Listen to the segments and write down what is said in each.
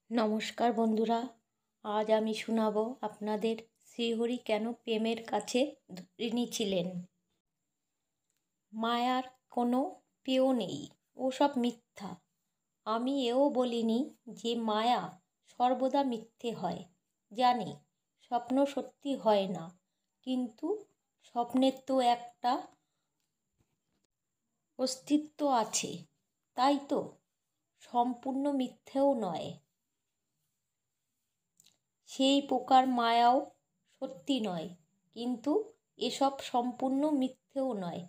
নমস্কার বন্ধুরা, আজ আমি শোনাবো আপনাদের শ্রীহরি কেন প্রেমের কাছে ঋণী ছিলেন। মায়ার কোনো পেও নেই, ওসব মিথ্যা। আমি এও বলিনি যে মায়া সর্বদা মিথ্যে হয়। জানি স্বপ্ন সত্যি হয় না, কিন্তু স্বপ্নের তো একটা অস্তিত্ব আছে, তাই তো সম্পূর্ণ মিথ্যেও নয়। সেই প্রকার মায়াও সত্যি নয়, কিন্তু এসব সম্পূর্ণ মিথ্যেও নয়,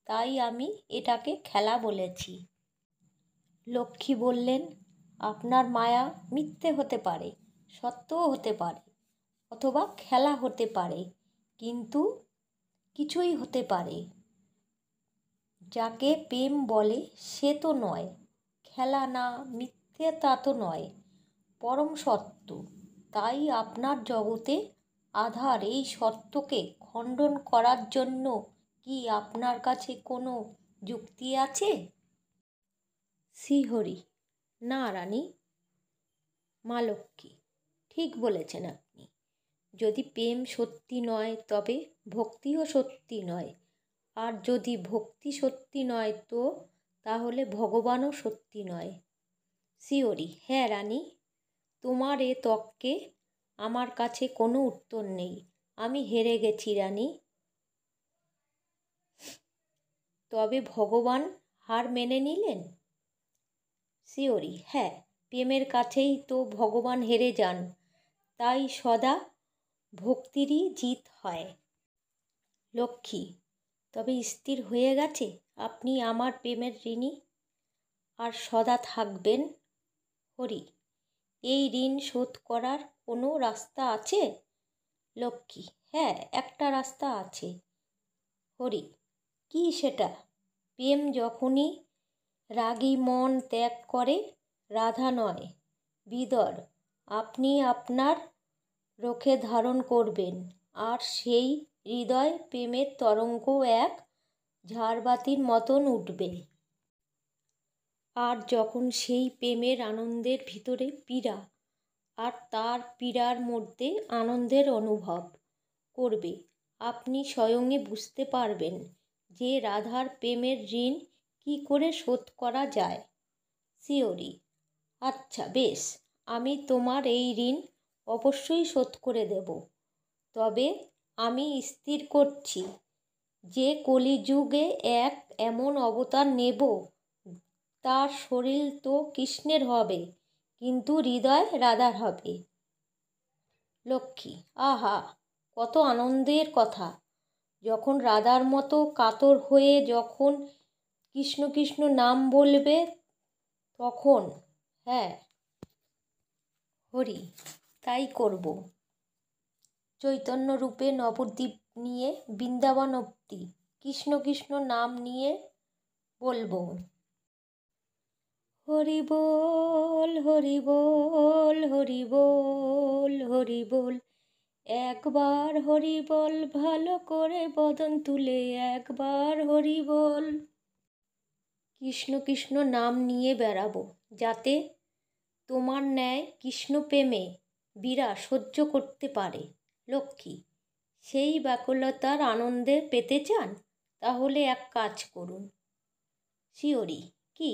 তাই আমি এটাকে খেলা বলেছি। লক্ষ্মী বললেন, আপনার মায়া মিথ্যে হতে পারে, সত্যও হতে পারে, অথবা খেলা হতে পারে, কিন্তু কিছুই হতে পারে। যাকে প্রেম বলে সে তো নয়, খেলা না মিথ্যে তা তো নয়, পরম সত্য। তাই আপনার জগতে আধার এই সত্যকে খণ্ডন করার জন্য কি আপনার কাছে কোনো যুক্তি আছে? শ্রীহরি, না রানী। মা লক্ষ্মী, ঠিক বলেছেন আপনি। যদি প্রেম সত্যি নয় তবে ভক্তিও সত্যি নয়, আর যদি ভক্তি সত্যি নয় তো তাহলে ভগবানও সত্যি নয়। শ্রীহরি, হ্যাঁ রানী, তোমার এ তর্কে আমার কাছে কোনো উত্তর নেই। আমি হেরে গেছি রানী। তবে ভগবান হার মেনে নিলেন? শ্রীহরি, হ্যাঁ, প্রেমের কাছেই তো ভগবান হেরে যান, তাই সদা ভক্তিরই জিত হয়। লক্ষ্মী, তবে স্থির হয়ে গেছে আপনি আমার প্রেমের ঋণী আর সদা থাকবেন? হরি, এই ঋণ শোধ করার কোনো রাস্তা আছে? লক্ষ্মী, হ্যাঁ, একটা রাস্তা আছে। হরি, কি সেটা? প্রেম যখনই রাগী মন ত্যাগ করে, রাধা নয় বিদর, আপনি আপনার রোখে ধারণ করবেন, আর সেই হৃদয় প্রেমের তরঙ্গ এক ঝাড়বাতির মতন উঠবে। আর যখন সেই প্রেমের আনন্দের ভিতরে পীড়া, আর তার পীড়ার মধ্যে আনন্দের অনুভব করবে, আপনি স্বয়ংই বুঝতে পারবেন যে রাধার প্রেমের ঋণ কী করে শোধ করা যায়। শ্রীহরি, আচ্ছা বেশ, আমি তোমার এই ঋণ অবশ্যই শোধ করে দেব। তবে আমি স্থির করছি যে কলিযুগে এক এমন অবতার নেব, তার শরীর তো কৃষ্ণের হবে, কিন্তু হৃদয় রাধার হবে। লক্ষ্মী, আহা, কত আনন্দের কথা! যখন রাধার মতো কাতর হয়ে যখন কৃষ্ণ কৃষ্ণ নাম বলবে তখন। হ্যাঁ হরি, তাই করব। চৈতন্য রূপে নবদ্বীপ নিয়ে বৃন্দাবন অবধি কৃষ্ণ কৃষ্ণ নাম নিয়ে বলবো। হরি বল, হরি বল, হরি বল, হরি বল। একবার হরি বল, ভালো করে বদন তুলে একবার হরি বল। কৃষ্ণ কৃষ্ণ নাম নিয়ে বেড়াবো, যাতে তোমার ন্যায় কৃষ্ণ প্রেমে বীরা সহ্য করতে পারে। লক্ষ্মী, সেই ব্যাকুলতার আনন্দে পেতে চান? তাহলে এক কাজ করুন। শ্রীহরি, কি?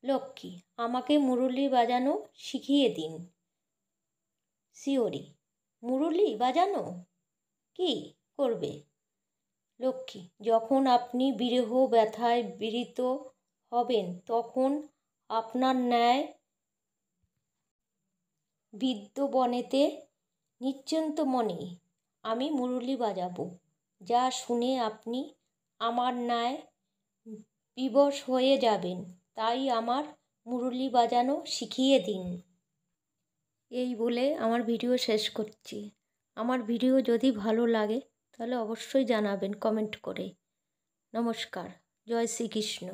লক্ষ্মী, আমাকে মুরলি বাজানো শিখিয়ে দিন। শ্রীহরি, মুরলি বাজানো কি করবে? লক্ষ্মী, যখন আপনি বিরহ ব্যথায় পীড়িত হবেন তখন আপনার ন্যায় বিদ্যবনেতে নিশ্চিন্ত মনে আমি মুরলি বাজাবো, যা শুনে আপনি আমার ন্যায় বিবশ হয়ে যাবেন। তাই আমার মুরলি বাজানো শিখিয়ে দিন। এই বলে আমার ভিডিও শেষ করছি। আমার ভিডিও যদি ভালো লাগে তাহলে অবশ্যই জানাবেন কমেন্ট করে। নমস্কার, জয় শ্রীকৃষ্ণ।